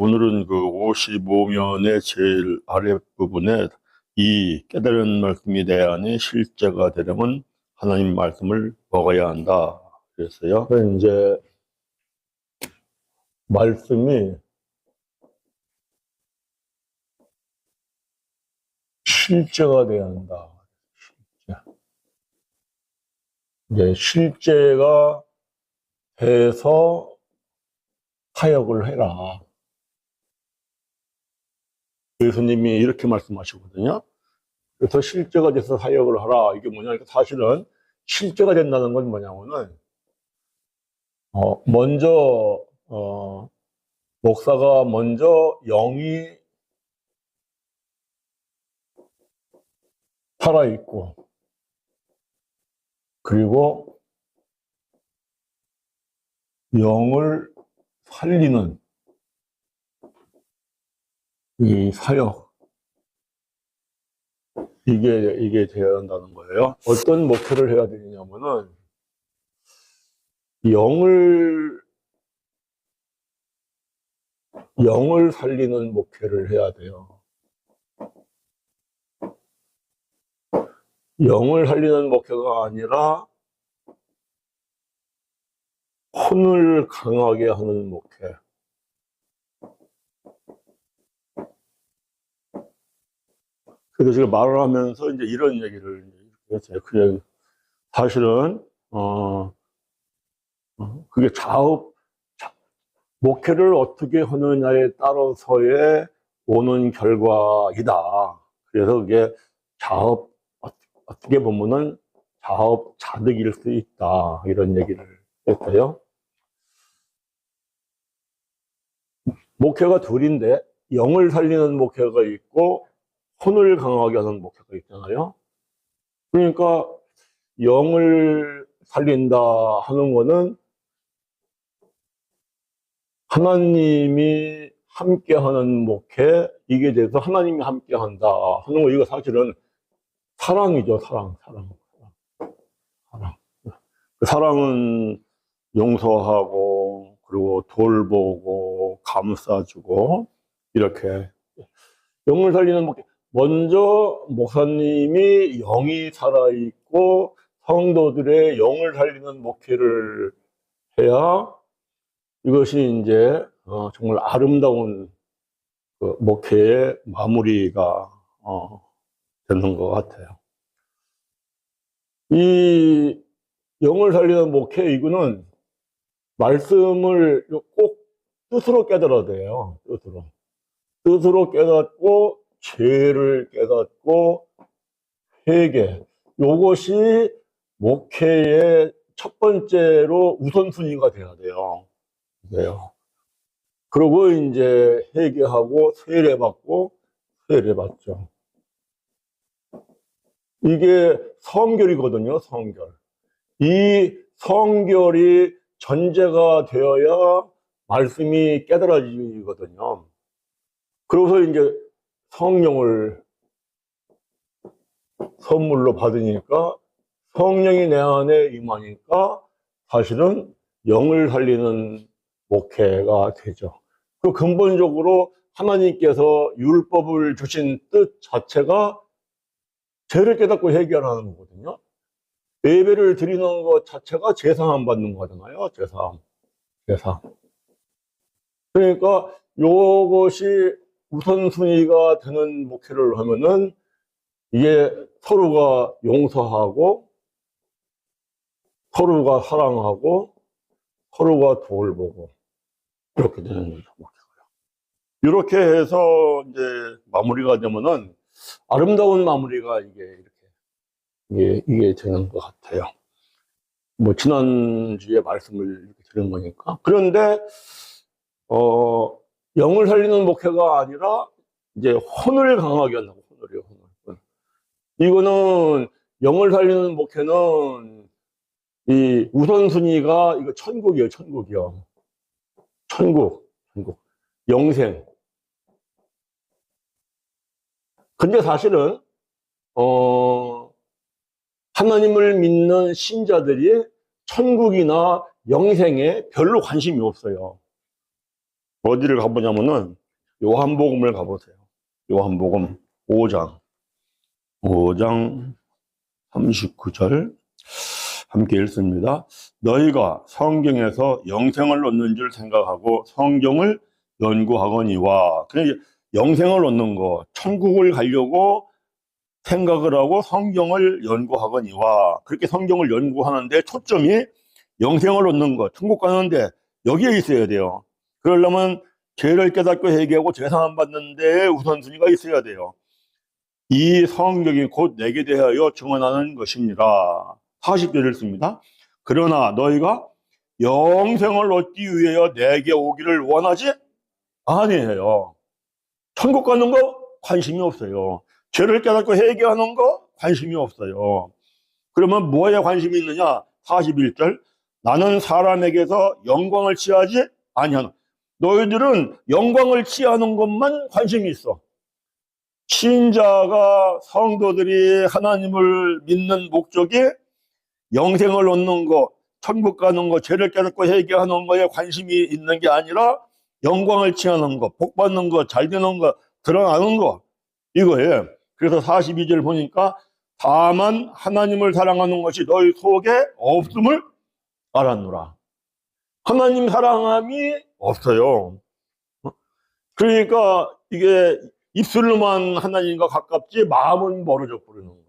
오늘은 그 55면의 제일 아랫부분에 이 깨달은 말씀이 내 안에 실제가 되려면 하나님 말씀을 먹어야 한다. 그랬어요. 이제 말씀이 실제가 돼야 한다. 이제 실제가 돼서 사역을 해라. 예수님이 이렇게 말씀하시거든요. 그래서 실제가 돼서 사역을 하라. 이게 뭐냐니까 사실은 실제가 된다는 건 뭐냐면은 먼저 목사가 먼저 영이 살아있고 그리고 영을 살리는 이 사역 이게 되어야 한다는 거예요. 어떤 목표를 해야 되냐면은 영을 살리는 목회를 해야 돼요. 영을 살리는 목회가 아니라 혼을 강하게 하는 목회. 그래서 제가 말을 하면서 이제 이런 얘기를 했어요. 그냥 사실은 그게 목회를 어떻게 하느냐에 따라서의 오는 결과이다. 그래서 그게 어떻게 보면은 자업자득일 수 있다. 이런 얘기를 했어요. 목회가 둘인데 영을 살리는 목회가 있고 혼을 강하게 하는 목회가 있잖아요. 그러니까 영을 살린다 하는 거는 하나님이 함께하는 목회, 이게 돼서 하나님이 함께한다 하는 거, 이거 사실은 사랑이죠. 사랑. 사랑은 용서하고 그리고 돌보고 감싸주고 이렇게 영을 살리는 목회. 먼저 목사님이 영이 살아있고 성도들의 영을 살리는 목회를 해야 이것이 이제 정말 아름다운 그 목회의 마무리가 되는 것 같아요. 이 영을 살리는 목회, 이거는 말씀을 꼭 뜻으로 깨달아야 돼요. 뜻으로 깨닫고 죄를 깨닫고 회개, 요것이 목회의 첫 번째로 우선순위가 돼야 돼요. 그리고 이제 회개하고 세례받고 세례받죠. 이게 성결이거든요. 성결. 이 성결이 전제가 되어야 말씀이 깨달아지거든요. 그래서 이제 성령을 선물로 받으니까 성령이 내 안에 임하니까 사실은 영을 살리는 목회가 되죠. 그 근본적으로 하나님께서 율법을 주신 뜻 자체가 죄를 깨닫고 해결하는 거거든요. 예배를 드리는 것 자체가 제사함 받는 거잖아요. 제사함. 그러니까 요것이 우선순위가 되는 목회를 하면은 이게 서로가 용서하고 서로가 사랑하고 서로가 돌보고 이렇게 되는 거죠. 이렇게 해서 이제 마무리가 되면은 아름다운 마무리가 이게 되는 것 같아요. 뭐 지난주에 말씀을 이렇게 드린 거니까. 그런데 영을 살리는 목회가 아니라 이제 혼을 강하게 한다고. 혼을요. 이거는 영을 살리는 목회는 이 우선순위가 이거 천국이에요. 천국. 영생. 근데 사실은 하나님을 믿는 신자들이 천국이나 영생에 별로 관심이 없어요. 어디를 가보냐면은 요한복음을 가보세요. 요한복음 5장 39절 함께 읽습니다. 너희가 성경에서 영생을 얻는 줄 생각하고 성경을 연구하거니와. 그러니까 영생을 얻는 거, 천국을 가려고 생각을 하고 성경을 연구하거니와. 그렇게 성경을 연구하는데 초점이 영생을 얻는 것, 천국 가는데 여기에 있어야 돼요. 그러려면 죄를 깨닫고 회개하고 죄사함 받는 데에 우선순위가 있어야 돼요. 이 성경이 곧 내게 대하여 증언하는 것이니라. 40절을 씁니다. 그러나 너희가 영생을 얻기 위하여 내게 오기를 원하지 아니에요. 천국 가는 거 관심이 없어요. 죄를 깨닫고 회개하는 거 관심이 없어요. 그러면 뭐에 관심이 있느냐? 41절. 나는 사람에게서 영광을 취하지 아니하노. 너희들은 영광을 취하는 것만 관심이 있어. 신자가, 성도들이 하나님을 믿는 목적이 영생을 얻는 거, 천국 가는 거, 죄를 깨닫고 회개하는 거에 관심이 있는 게 아니라 영광을 취하는 거, 복 받는 거, 잘 되는 거, 드러나는 거, 이거예요. 그래서 42절 보니까 다만 하나님을 사랑하는 것이 너희 속에 없음을 알았노라. 하나님 사랑함이 없어요. 그러니까 이게 입술로만 하나님과 가깝지 마음은 멀어져 버리는 거예요.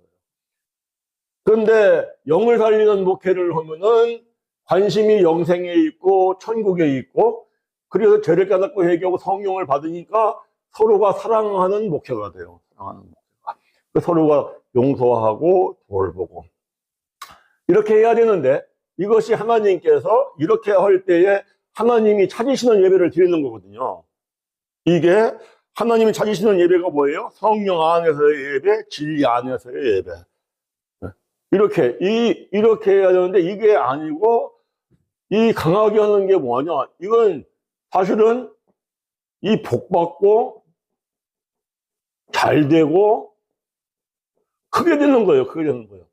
그런데 영을 살리는 목회를 하면은 관심이 영생에 있고 천국에 있고, 그래서 죄를 깨닫고 회개하고 성령을 받으니까 서로가 사랑하는 목회가 돼요. 사랑하는 목회가. 서로가 용서하고 돌보고 이렇게 해야 되는데, 이것이 하나님께서 이렇게 할 때에 하나님이 찾으시는 예배를 드리는 거거든요. 이게 하나님이 찾으시는 예배가 뭐예요? 성령 안에서의 예배, 진리 안에서의 예배. 이렇게 해야 되는데, 이게 아니고, 이 강하게 하는 게 뭐냐? 이건 사실은 이 복받고, 잘 되고, 크게 되는 거예요. 크게 되는 거예요.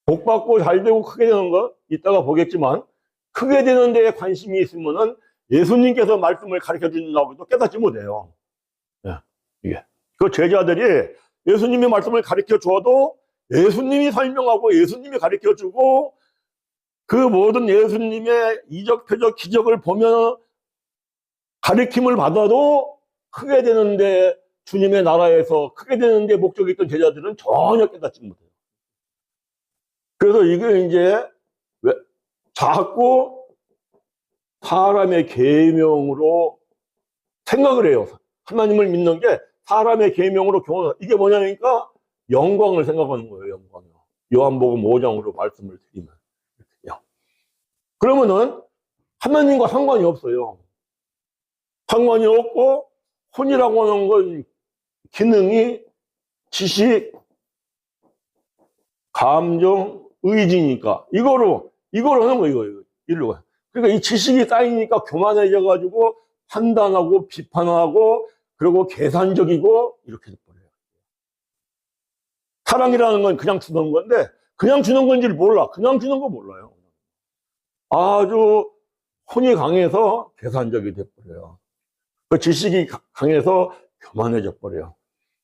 복받고 잘 되고 크게 되는 거, 이따가 보겠지만, 크게 되는 데에 관심이 있으면은 예수님께서 말씀을 가르쳐 주신다고 해도 깨닫지 못해요. 이게. 그 제자들이 예수님이 말씀을 가르쳐 줘도 예수님이 설명하고 예수님이 가르쳐 주고, 그 모든 예수님의 이적, 표적, 기적을 보면 가르침을 받아도 크게 되는데, 주님의 나라에서 크게 되는데 목적이 있던 제자들은 전혀 깨닫지 못해요. 그래서 이게 이제 자꾸 사람의 계명으로 생각을 해요. 하나님을 믿는 게 사람의 계명으로 이게 뭐냐니까 영광을 생각하는 거예요. 영광이요. 요한복음 5장으로 말씀을 드리면. 그러면은 하나님과 상관이 없어요. 상관이 없고, 혼이라고 하는 건 기능이 지식, 감정, 의지니까 이거로 하는 거예요. 이걸로. 그러니까 이 지식이 쌓이니까 교만해져 가지고 판단하고 비판하고, 그리고 계산적이고 이렇게 돼버려요. 사랑이라는 건 그냥 주는 건데, 그냥 주는 건지를 몰라. 그냥 주는 거 몰라요. 아주 혼이 강해서 계산적이 돼버려요. 그 지식이 강해서 교만해져 버려요.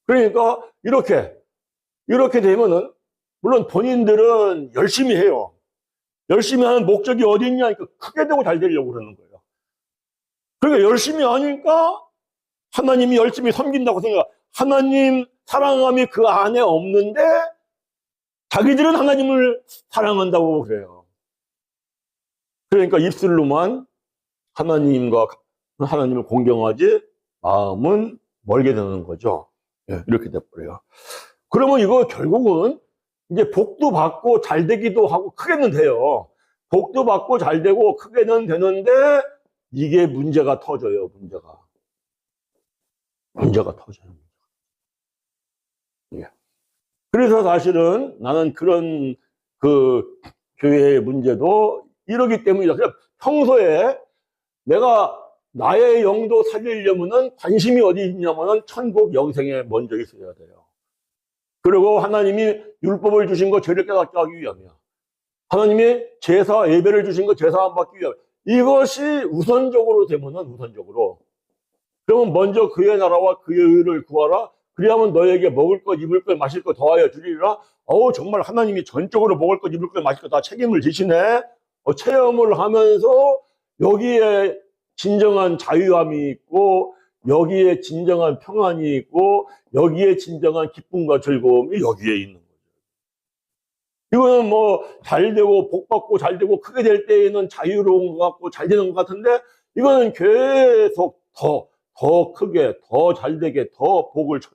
그러니까 이렇게 되면은, 물론 본인들은 열심히 해요. 열심히 하는 목적이 어디 있냐니까 크게 되고 잘 되려고 그러는 거예요. 그러니까 열심히 하니까 하나님이 열심히 섬긴다고 생각. 하나님 사랑함이 그 안에 없는데 자기들은 하나님을 사랑한다고 그래요. 그러니까 입술로만 하나님을 공경하지 마음은 멀게 되는 거죠. 이렇게 돼버려요. 그러면 이거 결국은 이제 복도 받고 잘 되기도 하고 크게는 돼요. 복도 받고 잘 되고 크게는 되는데, 이게 문제가 터져요. 문제가 터져요. 그래서 사실은 나는 그런 교회의 문제도 이러기 때문이다. 그냥 평소에 내가 나의 영도 살리려면은 관심이 어디 있냐면은 천국 영생에 먼저 있어야 돼요. 그리고 하나님이 율법을 주신 거 죄를 깨닫게 하기 위함이야. 하나님이 제사 예배를 주신 거 제사함 받기 위함. 이것이 우선적으로 되면은 우선적으로. 그러면 먼저 그의 나라와 그의 의를 구하라. 그리하면 너에게 먹을 것, 입을 것, 마실 것 더하여 주리라. 정말 하나님이 전적으로 먹을 것, 입을 것, 마실 것 다 책임을 지시네. 체험을 하면서 여기에 진정한 자유함이 있고, 여기에 진정한 평안이 있고, 여기에 진정한 기쁨과 즐거움이 여기에 있는 거죠. 이거는 뭐 잘 되고 복 받고 잘 되고 크게 될 때에는 자유로운 것 같고 잘 되는 것 같은데, 이거는 계속 더 크게, 더 잘 되게, 더 복을 쳤어요.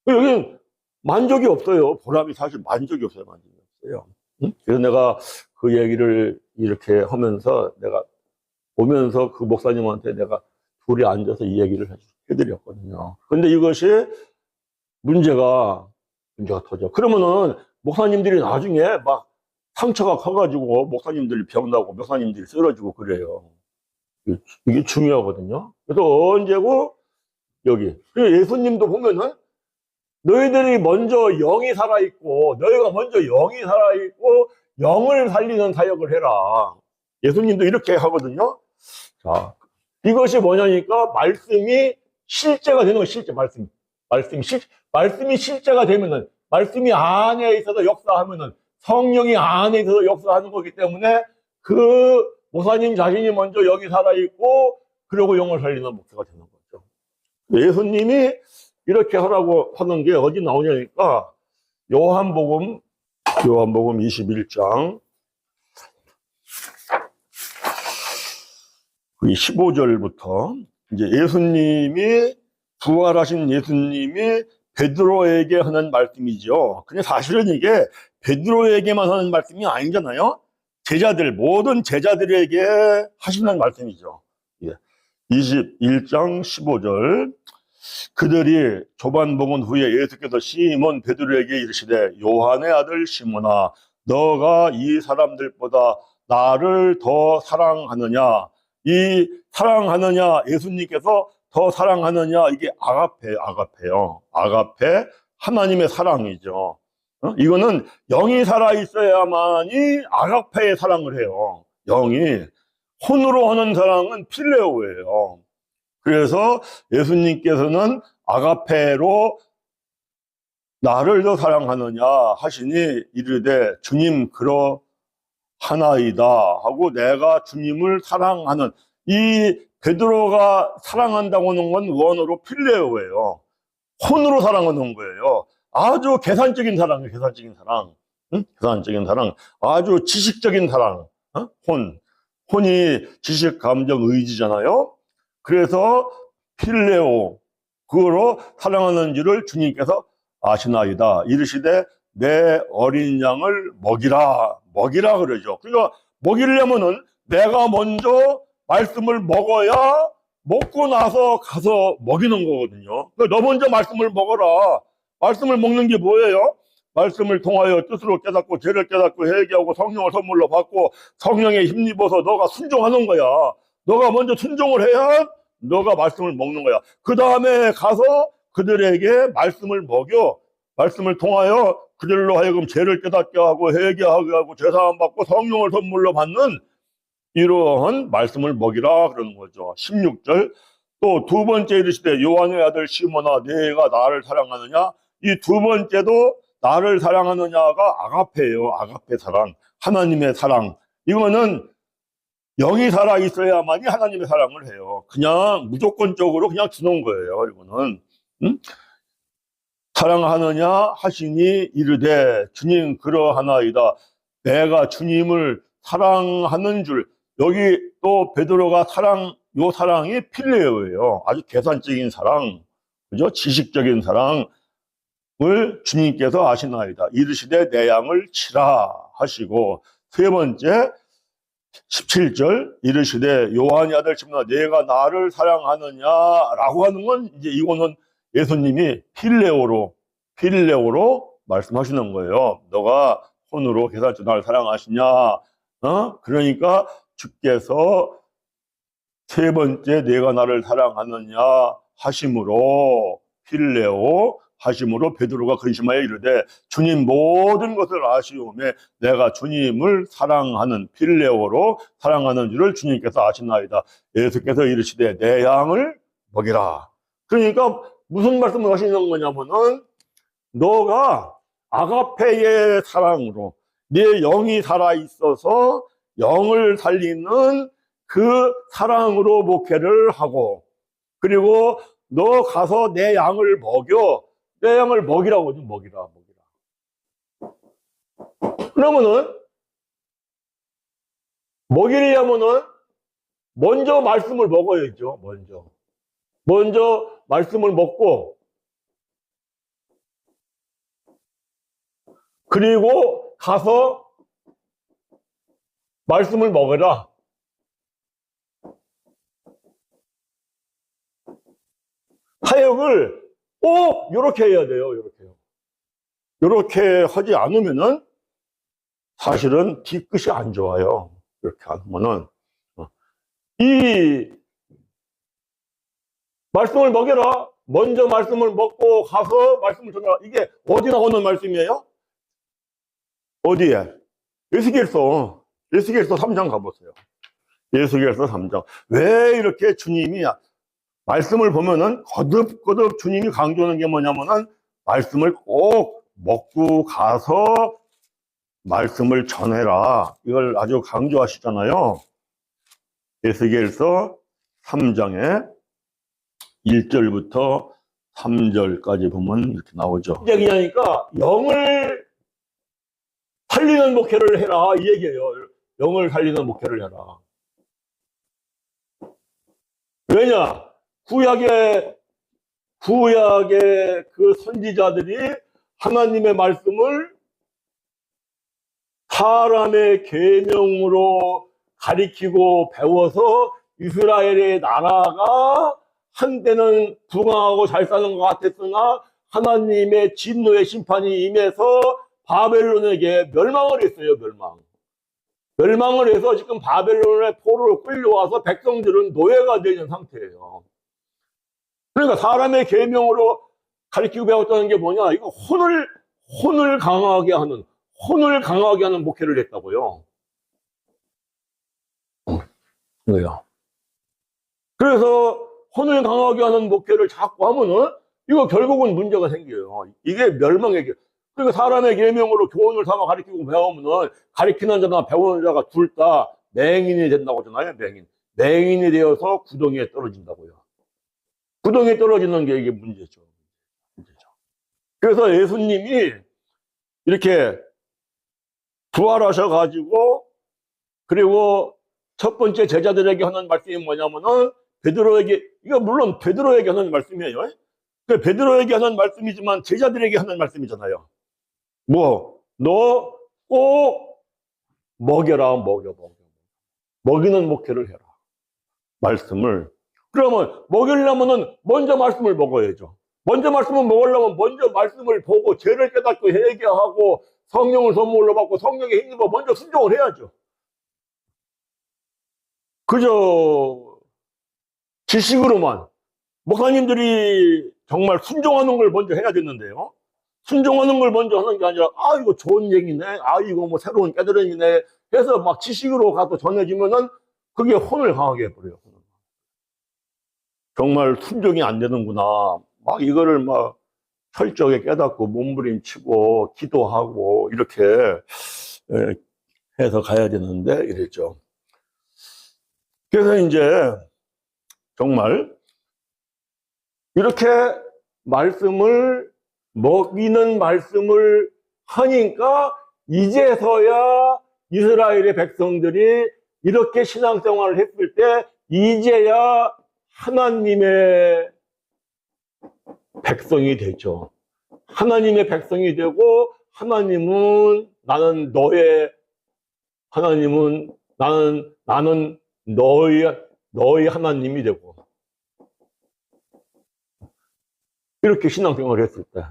여기는 만족이 없어요. 보람이 사실 만족이 없어요. 만족이 없어요. 응? 그래서 내가 그 얘기를 이렇게 하면서 내가 보면서 그 목사님한테 내가 둘이 앉아서 이 얘기를 해드렸거든요. 근데 이것이 문제가 터져. 그러면은 목사님들이 나중에 막 상처가 커가지고 목사님들이 병나고 목사님들이 쓰러지고 그래요. 이게 중요하거든요. 그래서 언제고 여기. 그리고 예수님도 보면은 너희들이 먼저 영이 살아있고, 너희가 먼저 영이 살아있고, 영을 살리는 사역을 해라. 예수님도 이렇게 하거든요. 자, 이것이 뭐냐니까, 말씀이 실제가 되는 거, 실제, 말씀이 실제가 되면은, 말씀이 안에 있어서 역사하면은, 성령이 안에 있어서 역사하는 거기 때문에, 그 목사님 자신이 먼저 영이 살아있고, 그리고 영을 살리는 목사가 되는 거죠. 예수님이 이렇게 하라고 하는 게 어디 나오냐니까, 요한복음 21장 15절부터 이제 부활하신 예수님이 베드로에게 하는 말씀이죠. 근데 사실은 이게 베드로에게만 하는 말씀이 아니잖아요. 모든 제자들에게 하시는 말씀이죠. 21장 15절. 그들이 조반 먹은 후에 예수께서 시몬 베드로에게 이르시되, 요한의 아들 시몬아, 너가 이 사람들보다 나를 더 사랑하느냐? 이 사랑하느냐, 예수님께서 더 사랑하느냐, 이게 아가페요. 아가페, 하나님의 사랑이죠. 이거는 영이 살아있어야만이 아가페의 사랑을 해요. 영이. 혼으로 하는 사랑은 필레오예요. 그래서 예수님께서는 아가페로 나를 더 사랑하느냐 하시니 이르되, 주님 그러하나이다 하고, 내가 주님을 사랑하는, 이 베드로가 사랑한다고 하는 건 원어로 필레오예요. 혼으로 사랑하는 거예요. 아주 계산적인 사랑이에요. 계산적인 사랑. 응? 계산적인 사랑. 아주 지식적인 사랑. 혼이 지식, 감정, 의지잖아요. 그래서 필레오, 그거로 사랑하는 줄을 주님께서 아시나이다. 이르시되 내 어린 양을 먹이라 그러죠. 그러니까 먹이려면은 내가 먼저 말씀을 먹어야 먹고 나서 가서 먹이는 거거든요. 그러니까 너 먼저 말씀을 먹어라. 말씀을 먹는 게 뭐예요? 말씀을 통하여 뜻으로 깨닫고 죄를 깨닫고 회개하고 성령을 선물로 받고 성령에 힘입어서 너가 순종하는 거야. 너가 먼저 순종을 해야 너가 말씀을 먹는 거야. 그 다음에 가서 그들에게 말씀을 먹여, 말씀을 통하여 그들로 하여금 죄를 깨닫게 하고 회개하게 하고 죄사함 받고 성령을 선물로 받는 이러한 말씀을 먹이라 그러는 거죠. 16절. 또 두 번째 이르시되, 요한의 아들 시몬아, 네가 나를 사랑하느냐? 이 두 번째도 나를 사랑하느냐가 아가페예요. 아가페 사랑, 하나님의 사랑. 이거는 영이 살아 있어야만이 하나님의 사랑을 해요. 그냥 무조건적으로 그냥 주는 거예요. 이거는. 사랑하느냐 하시니 이르되, 주님 그러하나이다. 내가 주님을 사랑하는 줄. 여기 또 베드로가 요 사랑이 필레오예요. 아주 계산적인 사랑, 그죠? 지식적인 사랑을 주님께서 아시나이다. 이르시되 내 양을 치라 하시고, 세 번째 17절 이르시되, 요한의 아들 시몬아, 내가 나를 사랑하느냐라고 하는 건 이제 이거는 예수님이 필레오로 말씀하시는 거예요. 너가 손으로 계산적으로 나를 사랑하시냐? 그러니까 주께서 세 번째 내가 나를 사랑하느냐 하심으로 필레오, 하심으로 베드로가 근심하여 이르되 주님 모든 것을 아시오매 내가 주님을 사랑하는 필레오로 사랑하는 줄을 주님께서 아시나이다. 예수께서 이르시되 내 양을 먹이라. 그러니까 무슨 말씀을 하시는 거냐면은 너가 아가페의 사랑으로 네 영이 살아있어서 영을 살리는 그 사랑으로 목회를 하고, 그리고 너 가서 내 양을 먹여. 내 양을 먹이라고 좀 먹이라. 그러면은 먹이려면은 먼저 말씀을 먹어야죠. 먼저 말씀을 먹고, 그리고 가서 말씀을 먹어라. 사역을 꼭 이렇게 해야 돼요. 이렇게 하지 않으면은 사실은 뒤끝이 안 좋아요. 이렇게 하면은 이 말씀을 먹여라. 먼저 말씀을 먹고 가서 말씀을 전하라. 이게 어디 나오는 말씀이에요? 어디에? 에스겔서 3장 가보세요. 에스겔서 3장. 왜 이렇게 주님이 말씀을 보면은 거듭거듭 주님이 강조하는 게 뭐냐면은 말씀을 꼭 먹고 가서 말씀을 전해라. 이걸 아주 강조하시잖아요. 에스겔서 3장에 1절부터 3절까지 보면 이렇게 나오죠. 얘기하니까 영을 살리는 목회를 해라 이 얘기예요. 영을 살리는 목회를 해라. 왜냐? 구약의 그 선지자들이 하나님의 말씀을 사람의 계명으로 가리키고 배워서 이스라엘의 나라가 한때는 부강하고 잘 사는 것 같았으나 하나님의 진노의 심판이 임해서 바벨론에게 멸망을 했어요. 멸망을 해서 지금 바벨론의 포로로 끌려와서 백성들은 노예가 되는 상태예요. 그러니까 사람의 계명으로 가르치고 배웠다는 게 뭐냐? 이거 혼을 강하게 하는 목회를 했다고요. 왜요? 그래서 혼을 강하게 하는 목회를 자꾸 하면은 이거 결국은 문제가 생겨요. 이게 멸망의 길. 그러니까 사람의 계명으로 교훈을 삼아 가르치고 배우면은 가르치는 자나 배우는 자가 둘 다 맹인이 된다고 하잖아요. 맹인이 되어서 구덩이에 떨어진다고요. 구덩이에 떨어지는 게 이게 문제죠. 그래서 예수님이 이렇게 부활하셔가지고, 그리고 첫 번째 제자들에게 하는 말씀이 뭐냐면은 이거 물론 베드로에게 하는 말씀이에요. 베드로에게 하는 말씀이지만 제자들에게 하는 말씀이잖아요. 너 꼭 먹여라. 먹이는 목회를 해라. 말씀을. 그러면 먹이려면은 먼저 말씀을 먹어야죠. 먼저 말씀을 먹으려면 먼저 말씀을 보고 죄를 깨닫고 회개하고 성령을 선물로 받고 성령의 힘으로 먼저 순종을 해야죠. 그저 지식으로만 목사님들이 정말 순종하는 걸 먼저 해야 되는데요. 순종하는 걸 먼저 하는 게 아니라 이거 좋은 얘기네, 이거 뭐 새로운 깨달음이네 해서 막 지식으로 가서 전해지면은 그게 혼을 강하게 해버려요. 정말 순종이 안 되는구나. 막 이거를 막 철저하게 깨닫고 몸부림치고 기도하고 이렇게 해서 가야 되는데 이랬죠. 그래서 이제 정말 이렇게 먹이는 말씀을 하니까 이제서야 이스라엘의 백성들이 이렇게 신앙생활을 했을 때 이제야 하나님의 백성이 되죠. 하나님의 백성이 되고 하나님은 나는 너의 하나님이 되고, 이렇게 신앙생활을 했을 때.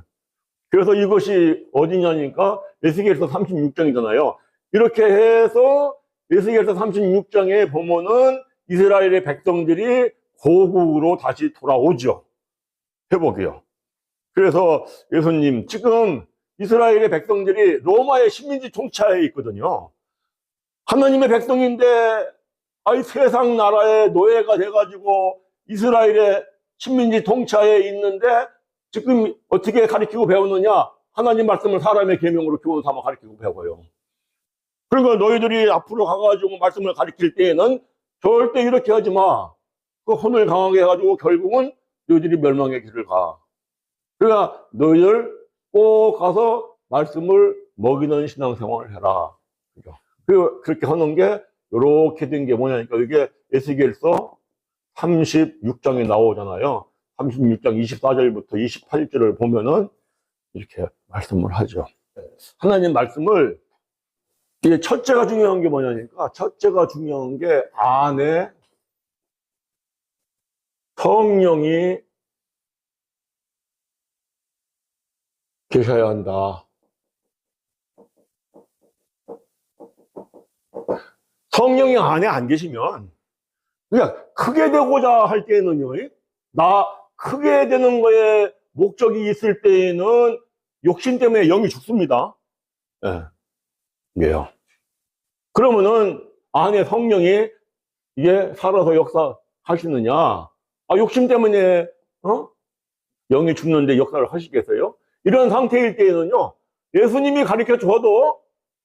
그래서 이것이 어디냐니까 에스겔서 36장이잖아요. 이렇게 해서 에스겔서 36장에 보면은 이스라엘의 백성들이 고국으로 다시 돌아오죠. 회복이요. 그래서 예수님, 지금 이스라엘의 백성들이 로마의 식민지 통치하에 있거든요. 하나님의 백성인데 아이 세상 나라의 노예가 돼가지고 이스라엘의 식민지 통치하에 있는데 지금 어떻게 가르치고 배우느냐? 하나님 말씀을 사람의 계명으로 교훈 삼아 가르치고 배워요. 그러니까 너희들이 앞으로 가가지고 말씀을 가르칠 때에는 절대 이렇게 하지 마. 그 혼을 강하게 해가지고 결국은 너희들이 멸망의 길을 가. 그러니까 너희들 꼭 가서 말씀을 먹이는 신앙생활을 해라. 그렇게 하는 게 이렇게 된 게 뭐냐니까 이게 에스겔서 36장에 나오잖아요. 36장 24절부터 28절을 보면은 이렇게 말씀을 하죠. 하나님 말씀을 이게 첫째가 중요한 게 뭐냐니까 첫째가 중요한 게 안에 성령이 계셔야 한다. 성령이 안에 안 계시면 그냥 크게 되고자 할 때는요, 나 크게 되는 거에 목적이 있을 때에는 욕심 때문에 영이 죽습니다. 예. 이게요. 그러면은 안에 성령이 이게 살아서 역사하시느냐? 아, 욕심 때문에 영이 죽는데 역사를 하시겠어요? 이런 상태일 때에는요, 예수님이 가르쳐 줘도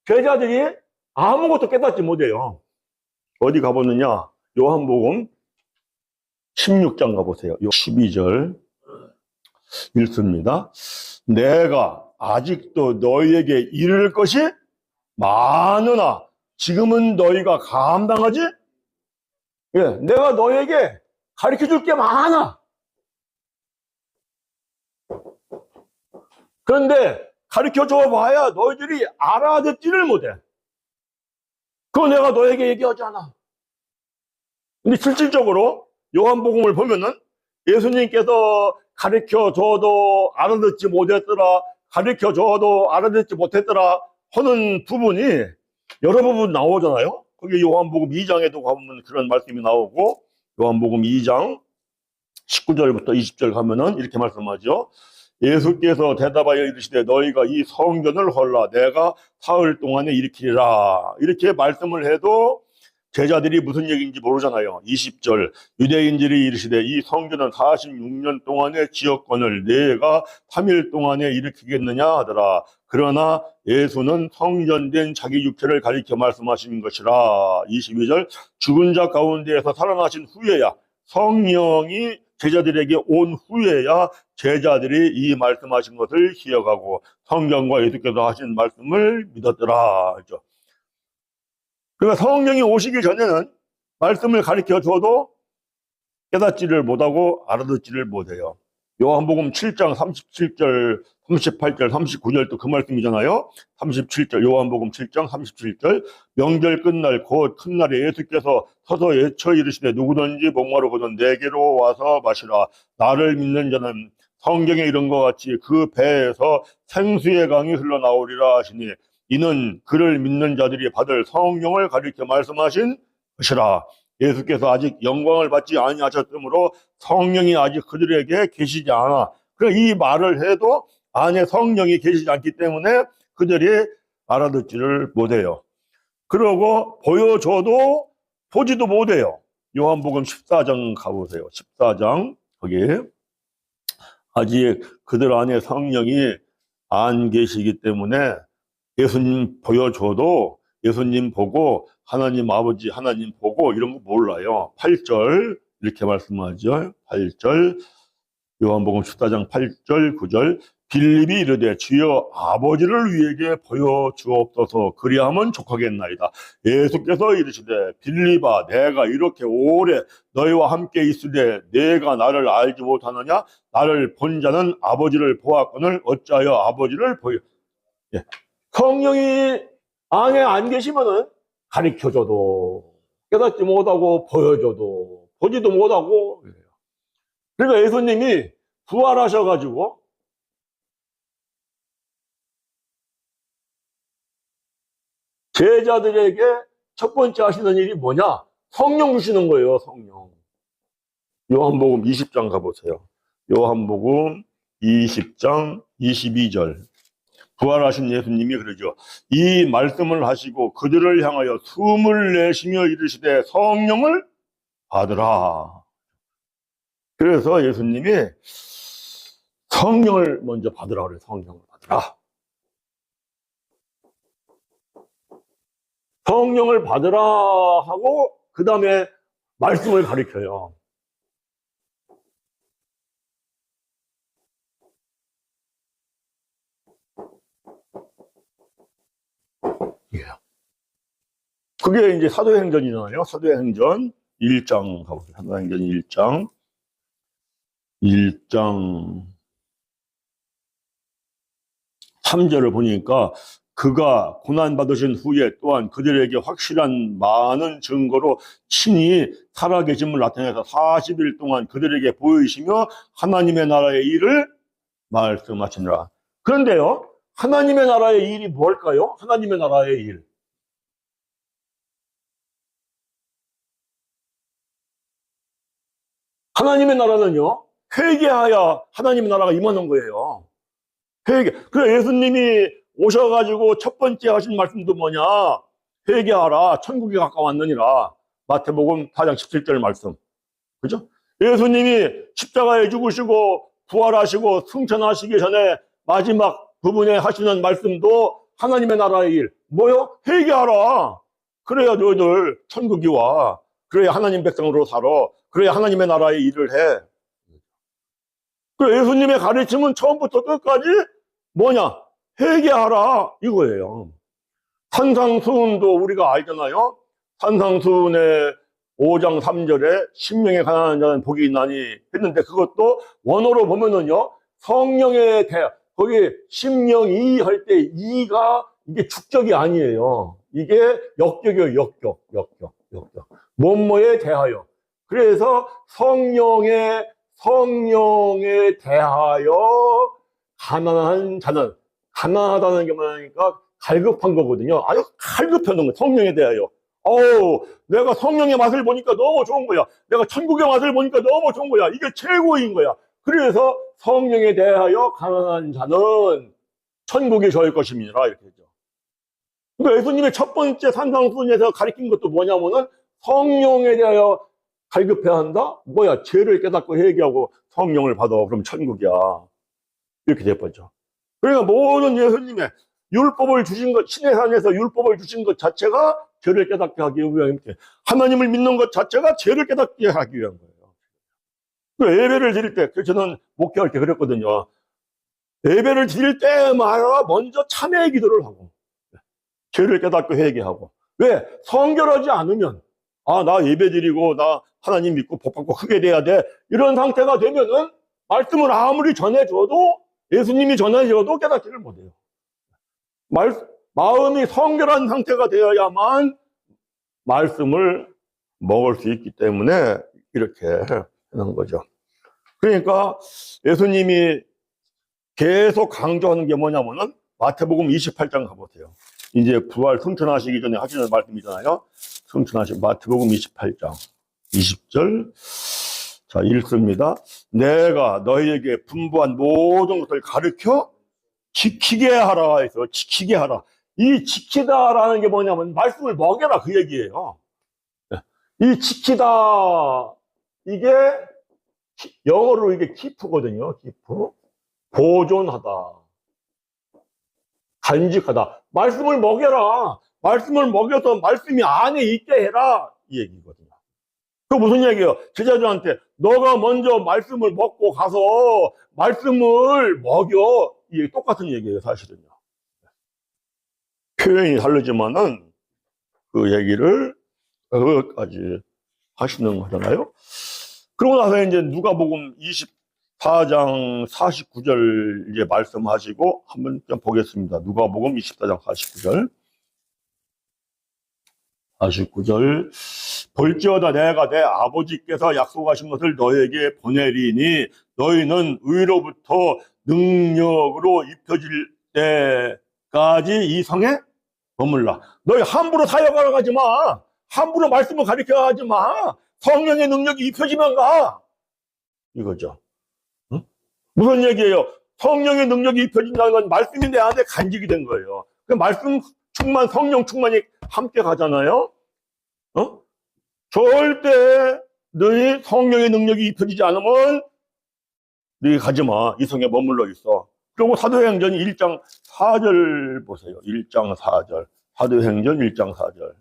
제자들이 아무것도 깨닫지 못해요. 어디 가보느냐? 요한복음 16장 가보세요. 12절 읽습니다. 내가 아직도 너희에게 이를 것이 많으나 지금은 너희가 감당하지? 예, 내가 너희에게 가르쳐 줄 게 많아. 그런데 가르쳐 줘 봐야 너희들이 알아듣지를 못해. 그거 내가 너에게 얘기하지 않아. 근데 실질적으로 요한복음을 보면은 예수님께서 가르쳐 줘도 알아듣지 못했더라, 가르쳐 줘도 알아듣지 못했더라 하는 부분이 여러 부분 나오잖아요. 거기 요한복음 2장에도 가보면 그런 말씀이 나오고, 요한복음 2장 19절부터 20절 가면은 이렇게 말씀하죠. 예수께서 대답하여 이르시되 너희가 이 성전을 헐라 내가 사흘 동안에 일으키리라. 이렇게 말씀을 해도 제자들이 무슨 얘기인지 모르잖아요. 20절 유대인들이 이르시되 이 성전은 46년 동안의 지역권을 내가 3일 동안에 일으키겠느냐 하더라. 그러나 예수는 성전된 자기 육체를 가리켜 말씀하신 것이라. 22절 죽은 자 가운데에서 살아나신 후에야 성령이 제자들에게 온 후에야 제자들이 이 말씀하신 것을 기억하고 성경과 예수께서 하신 말씀을 믿었더라. 그렇죠? 그러니까 성령이 오시기 전에는 말씀을 가르쳐 줘도 깨닫지를 못하고 알아듣지를 못해요. 요한복음 7장 37절, 38절, 39절도 그 말씀이잖아요. 37절, 요한복음 7장 37절 명절 끝날 곧 큰 날에 예수께서 서서 외쳐 이르시되 누구든지 목마르거든 내게로 와서 마시라. 나를 믿는 자는 성경에 이른 것 같이 그 배에서 생수의 강이 흘러나오리라 하시니 이는 그를 믿는 자들이 받을 성령을 가리켜 말씀하신 것이라. 예수께서 아직 영광을 받지 아니하셨으므로 성령이 아직 그들에게 계시지 않아. 그래서 이 말을 해도 안에 성령이 계시지 않기 때문에 그들이 알아듣지를 못해요. 그러고 보여줘도 보지도 못해요. 요한복음 14장 가보세요. 14장 거기 아직 그들 안에 성령이 안 계시기 때문에 예수님 보여줘도 예수님 보고 하나님 아버지 하나님 보고 이런 거 몰라요. 8절 이렇게 말씀하죠. 8절 요한복음 14장 8절 9절 빌립이 이르되 주여 아버지를 우리에게 보여주옵소서 그리하면 족하겠나이다. 예수께서 이르시되 빌립아 내가 이렇게 오래 너희와 함께 있으되 내가 나를 알지 못하느냐. 나를 본 자는 아버지를 보았거늘 어찌하여 아버지를 보여. 예. 성령이 안에 안 계시면은 가르쳐줘도 깨닫지 못하고 보여줘도 보지도 못하고 그래요. 그러니까 예수님이 부활하셔가지고 제자들에게 첫 번째 하시는 일이 뭐냐? 성령 주시는 거예요. 성령. 요한복음 20장 가보세요. 요한복음 20장 22절. 부활하신 예수님이 그러죠. 이 말씀을 하시고 그들을 향하여 숨을 내쉬며 이르시되 성령을 받으라. 그래서 예수님이 성령을 먼저 받으라 그래요. 성령을 받으라. 성령을 받으라 하고 그 다음에 말씀을 가르쳐요. 예. 그게 이제 사도행전이잖아요. 사도행전 1장 가보세요. 사도행전 1장 3절을 보니까 그가 고난받으신 후에 또한 그들에게 확실한 많은 증거로 친히 살아계심을 나타내서 40일 동안 그들에게 보이시며 하나님의 나라의 일을 말씀하시니라. 그런데요, 하나님의 나라의 일이 뭘까요? 하나님의 나라의 일. 하나님의 나라는요, 회개하여 하나님의 나라가 임하는 거예요. 회개. 그래, 예수님이 오셔가지고 첫 번째 하신 말씀도 뭐냐? 회개하라. 천국이 가까웠느니라. 마태복음 4장 17절 말씀. 그죠? 예수님이 십자가에 죽으시고 부활하시고 승천하시기 전에 마지막 부분에 하시는 말씀도 하나님의 나라의 일. 뭐요? 회개하라. 그래야 너희들 천국이 와. 그래야 하나님 백성으로 살아. 그래야 하나님의 나라의 일을 해. 그 예수님의 가르침은 처음부터 끝까지 뭐냐? 회개하라 이거예요. 산상수훈도 우리가 알잖아요. 산상수훈의 5장 3절에 심령에 가난한 자는 복이 있나니 했는데 그것도 원어로 보면은요, 성령에 대하, 거기 심령이 할 때 이가 이게 축적이 아니에요. 이게 역격이에요. 역격. 뭐뭐에 대하여. 그래서 성령에 대하여 가난한 자는, 가난하다는 게 뭐냐니까 갈급한 거거든요. 아주 갈급해놓은 거예요. 성령에 대하여. 내가 성령의 맛을 보니까 너무 좋은 거야. 내가 천국의 맛을 보니까 너무 좋은 거야. 이게 최고인 거야. 그래서 성령에 대하여 가난한 자는 천국이 저일 것입니다. 이렇게 했죠. 그러니까 예수님의 첫 번째 산상수훈에서 가르친 것도 뭐냐면은 성령에 대하여 갈급해야 한다? 뭐야, 죄를 깨닫고 회개하고 성령을 받아. 그럼 천국이야. 이렇게 돼버죠. 그러니까 모든 예수님의 율법을 주신 것, 신의 산에서 율법을 주신 것 자체가 죄를 깨닫게 하기 위한, 하나님을 믿는 것 자체가 죄를 깨닫게 하기 위한 거예요. 예배를 드릴 때, 저는 목회할 때 그랬거든요. 예배를 드릴 때마다 먼저 참회의 기도를 하고, 죄를 깨닫고 회개하고. 왜? 성결하지 않으면, 나 예배 드리고, 나 하나님 믿고 복 받고 크게 돼야 돼. 이런 상태가 되면은, 말씀을 아무리 전해줘도, 예수님이 전해줘도 깨닫지를 못해요. 마음이 성결한 상태가 되어야만 말씀을 먹을 수 있기 때문에 이렇게 하는 거죠. 그러니까 예수님이 계속 강조하는 게 뭐냐면은 마태복음 28장 가보세요. 이제 부활 승천하시기 전에 하시는 말씀이잖아요. 마태복음 28장 20절. 자, 읽습니다. 내가 너희에게 분부한 모든 것을 가르쳐 지키게 하라 해서 지키게 하라. 이 지키다라는 게 뭐냐면 말씀을 먹여라 그 얘기예요. 이 지키다, 이게 영어로 이게 keep거든요. keep. 보존하다, 간직하다. 말씀을 먹여라. 말씀을 먹여서 말씀이 안에 있게 해라 이 얘기거든요. 그 무슨 얘기예요? 제자들한테 너가 먼저 말씀을 먹고 가서 말씀을 먹여. 이게 똑같은 얘기예요, 사실은요. 표현이 다르지만은 그 얘기를 그것까지 하시는 거잖아요. 그러고 나서 이제 누가복음 24장 49절 이제 말씀하시고 한번 좀 보겠습니다. 누가복음 24장 49절. 볼지어다 내가 내 아버지께서 약속하신 것을 너에게 보내리니 너희는 의로부터 능력으로 입혀질 때까지 이 성에 머물라. 너희 함부로 사역하러 가지 마. 함부로 말씀을 가르쳐 하지 마. 성령의 능력이 입혀지면 가. 이거죠. 응? 무슨 얘기예요? 성령의 능력이 입혀진다는 건 말씀이 내 안에 간직이 된 거예요. 그 말씀 충만, 성령 충만이 함께 가잖아요. 절대 너희 성령의 능력이 입혀지지 않으면 너희 가지 마. 이 성에 머물러 있어. 그리고 사도행전 1장 4절 보세요. 1장 4절. 사도행전 1장 4절.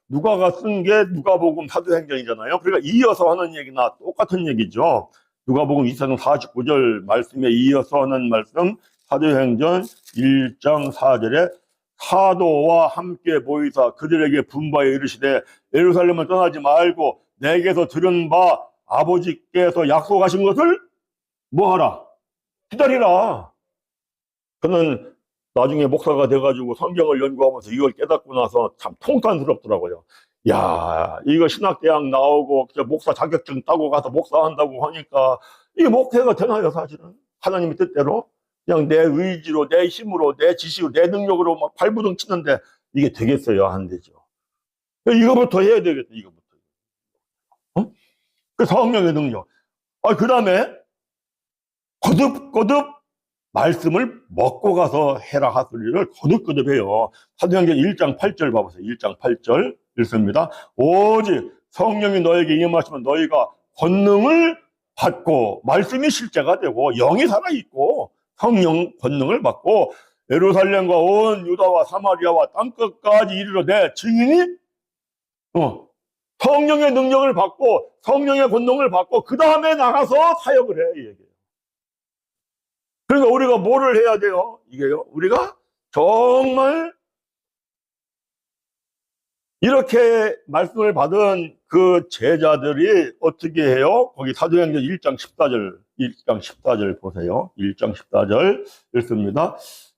누가가 쓴 게 누가복음 사도행전이잖아요. 그러니까 이어서 하는 얘기나 똑같은 얘기죠. 누가복음 2장 49절 말씀에 이어서 하는 말씀, 사도행전 1장 4절에 사도와 함께 보이사 그들에게 분바에 이르시되 예루살렘을 떠나지 말고 내게서 들은 바 아버지께서 약속하신 것을 뭐하라? 기다리라. 그는 나중에 목사가 돼가지고 성경을 연구하면서 이걸 깨닫고 나서 참 통탄스럽더라고요. 야, 이거 신학대학 나오고 목사 자격증 따고 가서 목사한다고 하니까 이게 목회가 되나요, 사실은? 하나님의 뜻대로? 그냥 내 의지로, 내 힘으로, 내 지식으로, 내 능력으로 막 발부둥 치는데 이게 되겠어요? 안 되죠. 이거부터 해야 되겠다, 이거부터. 그 성령의 능력. 그 다음에 거듭 말씀을 먹고 가서 해라 하소리를 거듭 해요. 사도행전 1장 8절 봐보세요. 1장 8절 읽습니다. 오직 성령이 너에게 임하시면 너희가 권능을 받고 말씀이 실제가 되고 영이 살아있고 성령 권능을 받고 예루살렘과 온 유다와 사마리아와 땅끝까지 이르러 내 증인이 성령의 능력을 받고 성령의 권능을 받고 그 다음에 나가서 사역을 해, 이 얘기예요. 그러니까 우리가 뭐를 해야 돼요? 이게요. 우리가 정말 이렇게 말씀을 받은 그 제자들이 어떻게 해요? 거기 사도행전 1장 14절 보세요. 1장 14절 읽습니다.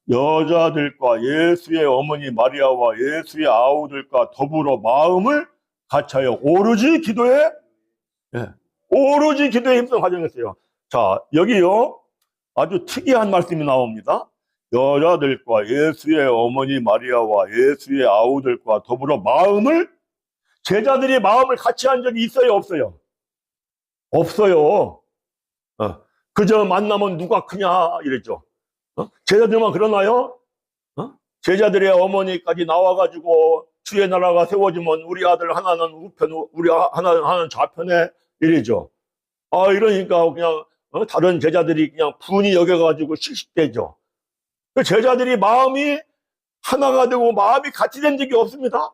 여자들과 예수의 어머니 마리아와 예수의 아우들과 더불어 마음을 같이하여 오로지 기도에 힘쓰는 과정이었어요. 자, 여기요. 아주 특이한 말씀이 나옵니다. 여자들과 예수의 어머니 마리아와 예수의 아우들과 더불어 제자들이 마음을 같이 한 적이 있어요, 없어요? 없어요. 그저 만나면 누가 크냐 이랬죠. 제자들만 그러나요? 제자들의 어머니까지 나와가지고 주의 나라가 세워지면 우리 아들 하나는 우편, 우리 하나는 좌편에 이러죠. 이러니까 그냥 다른 제자들이 그냥 분이 여겨가지고 씩씩대죠. 그 제자들이 마음이 하나가 되고 마음이 같이 된 적이 없습니다.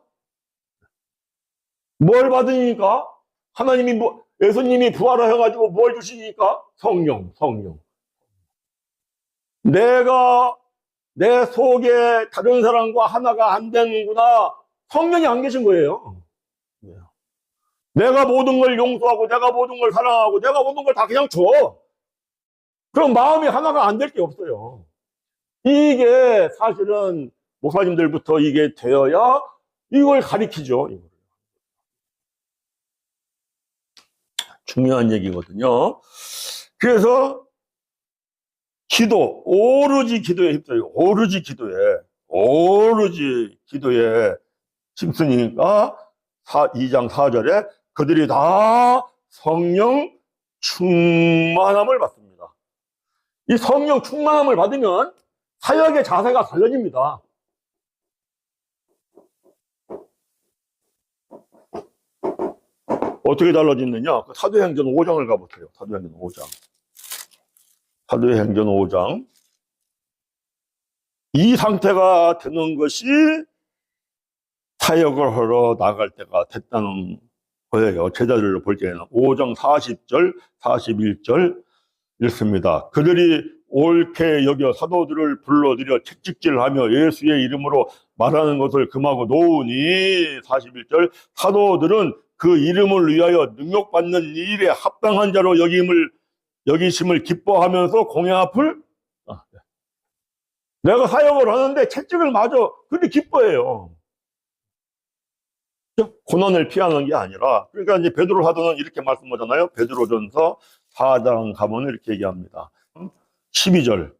뭘 받으니까? 하나님이 예수님이 부활하셔가지고 뭘 주시니까? 성령. 내가 내 속에 다른 사람과 하나가 안 되는구나. 성령이 안 계신 거예요. 내가 모든 걸 용서하고 내가 모든 걸 사랑하고 내가 모든 걸 다 그냥 줘. 그럼 마음이 하나가 안 될 게 없어요. 이게 사실은 목사님들부터 이게 되어야 이걸 가리키죠. 중요한 얘기거든요. 그래서 오로지 기도에 힘써요. 오로지 기도에 힘쓰니까 2장 4절에 그들이 다 성령 충만함을 받습니다. 이 성령 충만함을 받으면 사역의 자세가 달라집니다. 어떻게 달라지느냐? 사도행전 5장을 가보세요. 사도행전 5장. 이 상태가 되는 것이 사역을 하러 나갈 때가 됐다는 거예요. 제자들로 볼 때는 5장 40절, 41절 읽습니다. 그들이 옳게 여겨 사도들을 불러들여 채찍질하며 예수의 이름으로 말하는 것을 금하고 놓으니 41절 사도들은 그 이름을 위하여 능력받는 일에 합당한 자로 여기심을 기뻐하면서 공회 앞을 내가 사역을 하는데 채찍을 맞아. 근데 기뻐해요. 고난을 피하는 게 아니라 그러니까 이제 베드로 사도는 이렇게 말씀하잖아요. 베드로전서 4장 가면 이렇게 얘기합니다. 12절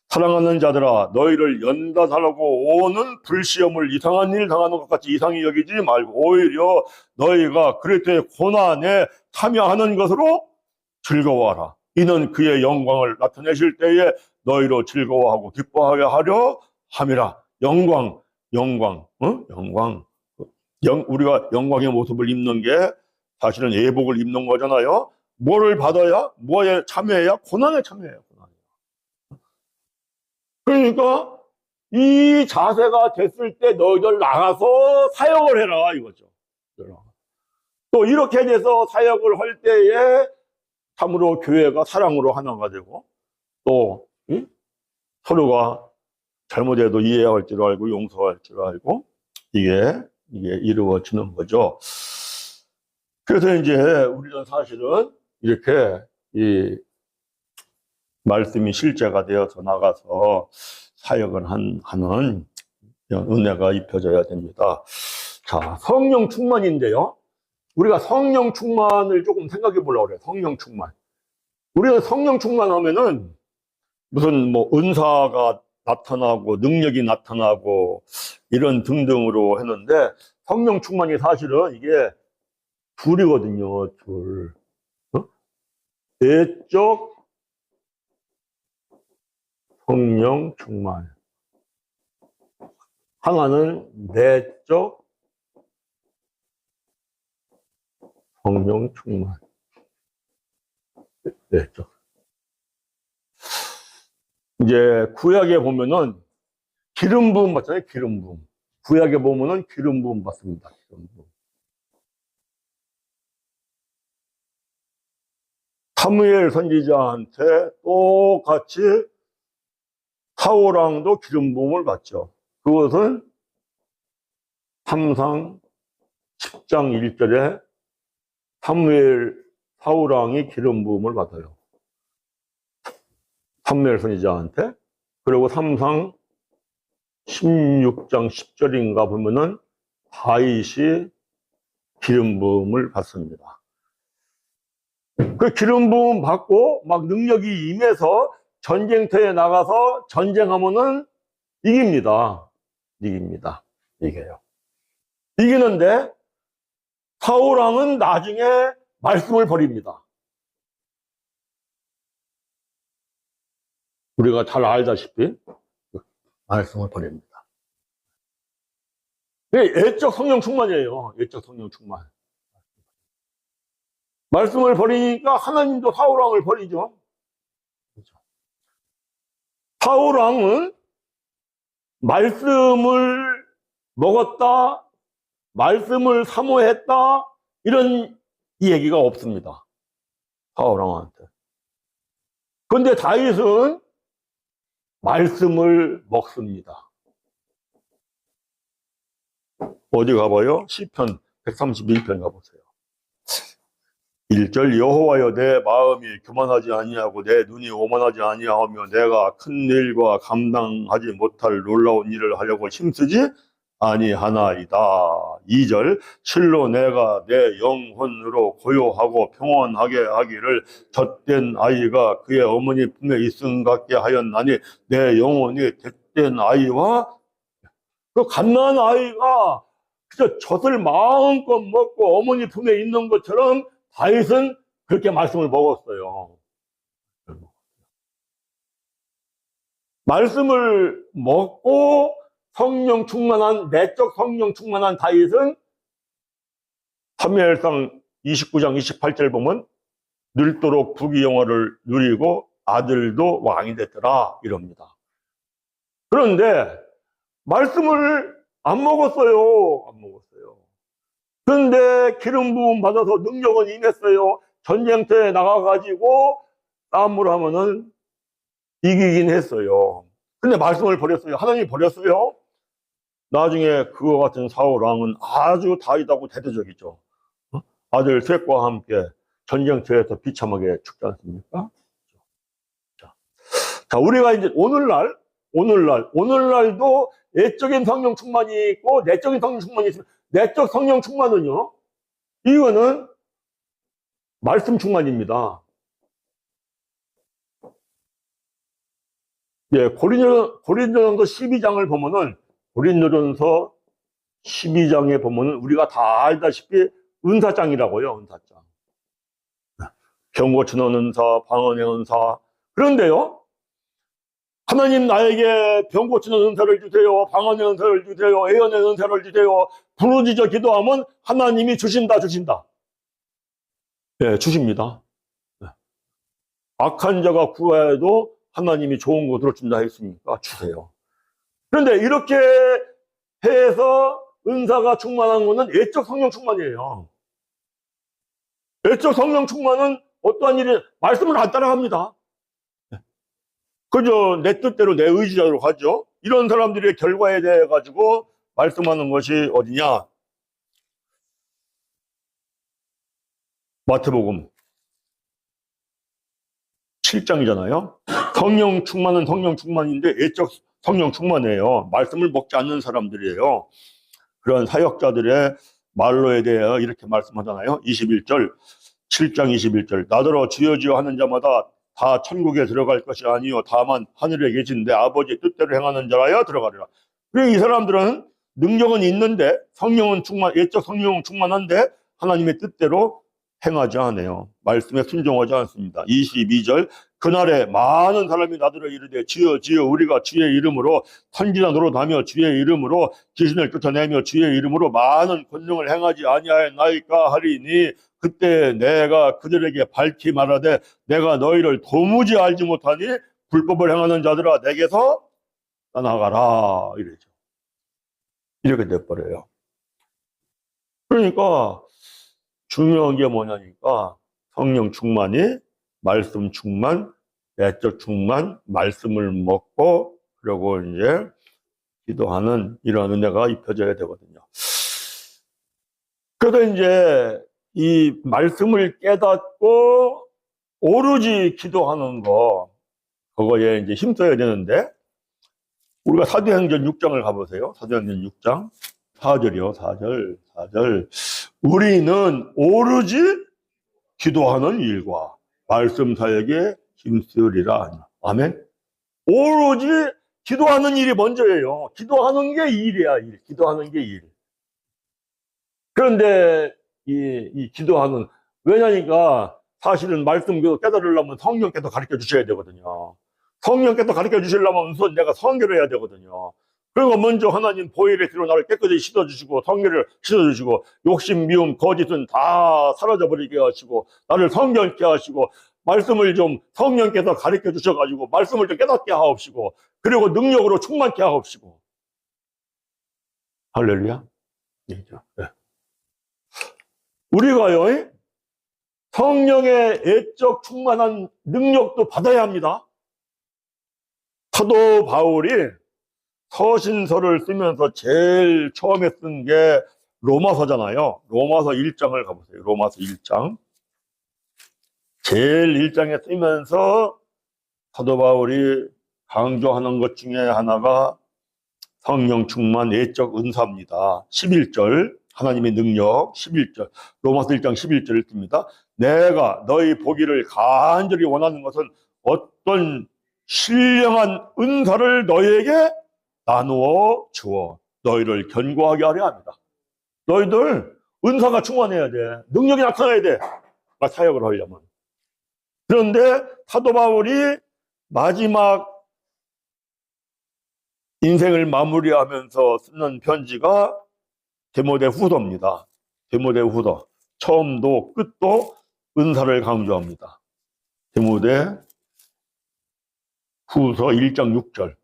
사랑하는 자들아 너희를 연단하려고 오는 불시험을 이상한 일 당하는 것 같이 이상히 여기지 말고 오히려 너희가 그리스도의 고난에 참여하는 것으로 즐거워하라. 이는 그의 영광을 나타내실 때에 너희로 즐거워하고 기뻐하게 하려 함이라. 영광, 영광, 영광. 우리가 영광의 모습을 입는 게 사실은 예복을 입는 거잖아요. 뭐를 받아야? 뭐에 참여해야? 고난에 참여해요. 고난에. 그러니까 이 자세가 됐을 때 너희들 나가서 사역을 해라 이거죠. 또 이렇게 돼서 사역을 할 때에 참으로 교회가 사랑으로 하나가 되고 또 서로가 잘못해도 이해할 줄 알고 용서할 줄 알고 이게 이루어지는 거죠. 그래서 이제 우리는 사실은 이렇게 이 말씀이 실제가 되어서 나가서 사역을 하는 은혜가 입혀져야 됩니다. 자, 성령 충만인데요. 우리가 성령 충만을 조금 생각해 보려고 그래요. 성령 충만. 우리가 성령 충만하면은 무슨 뭐 은사가 나타나고 능력이 나타나고 이런 등등으로 했는데 성령 충만이 사실은 이게 둘이거든요. 둘. 내적 성령 충만. 하나는 내적 성령 충만. 내적. 이제 구약에 보면은 기름 부음 받잖아요. 기름 부음. 구약에 보면은 기름 부음 받습니다. 기름 부음. 사무엘 선지자한테 똑같이 사울왕도 기름 부음을 받죠. 그것은 삼상 10장 1절에 사울왕이 기름 부음을 받아요. 사무엘 선지자한테. 그리고 삼상 16장 10절인가 보면은 다윗이 기름 부음을 받습니다. 그 기름 부음 받고 막 능력이 임해서 전쟁터에 나가서 전쟁하면은 이깁니다. 이깁니다. 이겨요. 이기는데 사울왕은 나중에 말씀을 버립니다. 우리가 잘 알다시피 말씀을 버립니다. 예적 성령 충만이에요. 예적 성령 충만. 말씀을 버리니까 하나님도 사울왕을 버리죠. 사울왕은 말씀을 먹었다, 말씀을 사모했다, 이런 얘기가 없습니다. 사울왕한테. 그런데 다윗은 말씀을 먹습니다. 어디 가봐요? 시편 131편 가보세요. 1절 여호와여 내 마음이 교만하지 아니하고 내 눈이 오만하지 아니하며 내가 큰 일과 감당하지 못할 놀라운 일을 하려고 힘쓰지 아니하나이다. 2절 실로 내가 내 영혼으로 고요하고 평온하게 하기를 젖된 아이가 그의 어머니 품에 있음 같게 하였나니 내 영혼이 젖된 아이와 그 갓난 아이가 그저 젖을 마음껏 먹고 어머니 품에 있는 것처럼 다윗은 그렇게 말씀을 먹었어요. 말씀을 먹고 성령 충만한, 내적 성령 충만한 다윗은 사무엘상 29장 28절 보면 늙도록 부귀영화를 누리고 아들도 왕이 됐더라 이럽니다. 그런데 말씀을 안 먹었어요. 안 먹었어요. 그런데 기름 부음 받아서 능력은 임했어요. 전쟁터에 나가가지고 싸움을 하면은 이기긴 했어요. 근데 말씀을 버렸어요. 하나님이 버렸어요. 나중에 그와 같은 사울왕은 아주 다윗하고 대대적이죠. 아들 셋과 함께 전쟁터에서 비참하게 죽지 않습니까? 자, 우리가 이제 오늘날도 예적인 성령 충만이 있고 내적인 성령 충만이 있습니다. 내적 성령 충만은요, 이거는 말씀 충만입니다. 예, 고린도전서 12장을 보면은, 고린도전서 12장에 보면은 우리가 다 알다시피 은사장이라고요, 은사장. 병 고치는 은사, 방언의 은사. 그런데요, 하나님 나에게 병 고치는 은사를 주세요, 방언의 은사를 주세요, 예언의 은사를 주세요, 부르짖어 기도하면 하나님이 주신다. 네, 주십니다. 네. 악한 자가 구하여도 하나님이 좋은 거 들어준다 했으니까 주세요. 그런데 이렇게 해서 은사가 충만한 것은 예적 성령 충만이에요. 예적 성령 충만은 어떠한 일이 말씀을 안 따라갑니다. 그저 내 뜻대로 내 의지대로 가죠. 이런 사람들의 결과에 대해 가지고 말씀하는 것이 어디냐? 마태복음 7장이잖아요. 성령 충만은 성령 충만인데 예적 성령 충만이에요. 말씀을 먹지 않는 사람들이에요. 그런 사역자들의 말로에 대해 이렇게 말씀하잖아요. 21절, 7장 21절. 나더러 주여 주여 하는 자마다 다 천국에 들어갈 것이 아니요 다만 하늘에 계신 내 아버지의 뜻대로 행하는 자라야 들어가리라. 그러니까 이 사람들은 능력은 있는데 성령은 예적 성령은 충만한데 하나님의 뜻대로 행하지 않아요. 말씀에 순종하지 않습니다. 22절. 그날에 많은 사람이 나더러 이르되 주여 주여 우리가 주의 이름으로 선지자 노릇하며 주의 이름으로 귀신을 쫓아내며 주의 이름으로 많은 권능을 행하지 아니하였나이까 하리니 그때 내가 그들에게 밝히 말하되 내가 너희를 도무지 알지 못하니 불법을 행하는 자들아 내게서 떠나가라 이러죠. 이렇게 돼버려요. 그러니까 중요한 게 뭐냐니까 성령 충만이 말씀 충만, 내적 충만, 말씀을 먹고 그리고 이제 기도하는 이런 은혜가 입혀져야 되거든요. 그래서 이제 이 말씀을 깨닫고 오로지 기도하는 거 그거에 이제 힘써야 되는데 우리가 사도행전 6장을 가보세요. 사도행전 6장 4절이요. 4절. 우리는 오로지 기도하는 일과 말씀 사역에 힘쓰리라. 아멘. 오로지 기도하는 일이 먼저예요. 기도하는 게 일이야. 기도하는 게 일. 그런데 이 기도하는 왜냐니까 사실은 말씀 깨달으려면 성령께서 가르쳐 주셔야 되거든요. 성령께서 가르쳐 주시려면 우선 내가 성결을 해야 되거든요. 그리고 먼저 하나님 보혈의 피로 나를 깨끗이 씻어주시고 성결을 씻어주시고 욕심, 미움, 거짓은 다 사라져버리게 하시고 나를 성결케 하시고 말씀을 좀 성령께서 가르쳐 주셔가지고 말씀을 좀 깨닫게 하옵시고 그리고 능력으로 충만케 하옵시고. 할렐루야. 네. 우리가요 성령의 애적 충만한 능력도 받아야 합니다. 사도 바울이 서신서를 쓰면서 제일 처음에 쓴 게 로마서잖아요. 로마서 1장을 가보세요. 로마서 1장. 제일 1장에 쓰면서 사도 바울이 강조하는 것 중에 하나가 성령 충만 예적 은사입니다. 11절 하나님의 능력 11절 로마서 1장 11절을 씁니다. 내가 너희 보기를 간절히 원하는 것은 어떤 신령한 은사를 너희에게 나누어 주어 너희를 견고하게 하려 합니다. 너희들 은사가 충만해야 돼. 능력이 나타나야 돼. 사역을 하려면. 그런데 사도 바울이 마지막 인생을 마무리하면서 쓰는 편지가 디모데 후서입니다. 디모데 후서. 처음도 끝도 은사를 강조합니다. 디모데 후서 1장 6절.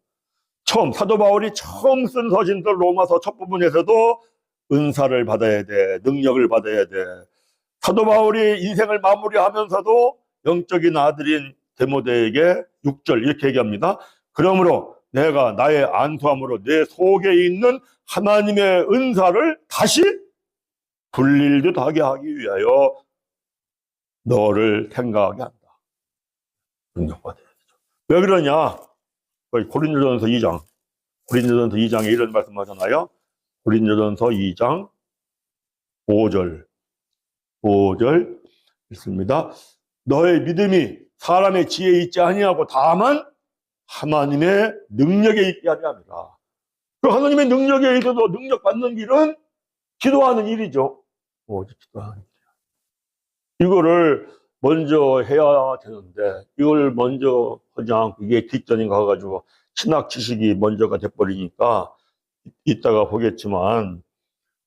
처음 사도 바울이 처음 쓴 서신서 로마서 첫 부분에서도 은사를 받아야 돼. 능력을 받아야 돼. 사도 바울이 인생을 마무리하면서도 영적인 아들인 디모데에게 6절 이렇게 얘기합니다. 그러므로 내가 나의 안수함으로 내 속에 있는 하나님의 은사를 다시 불릴듯 하게 하기 위하여 너를 생각하게 한다. 능력받아야죠. 왜 그러냐? 고린도전서 2장. 고린도전서 2장에 이런 말씀 하잖아요. 고린도전서 2장 5절 있습니다. 너의 믿음이 사람의 지혜에 있지 아니하고 다만 하나님의 능력에 있게 하려 합니다. 그 하나님의 능력에 있어도 능력 받는 길은 기도하는 일이죠. 오직 기도하는 일. 이거를 먼저 해야 되는데 이걸 먼저 하지 않고 이게 뒷전이 가가지고 신학 지식이 먼저가 돼버리니까 이따가 보겠지만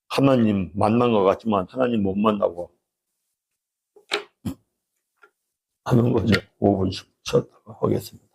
하나님 만난 것 같지만 하나님 못 만나고 하는 거죠. 5분 쉬었다가 하겠습니다.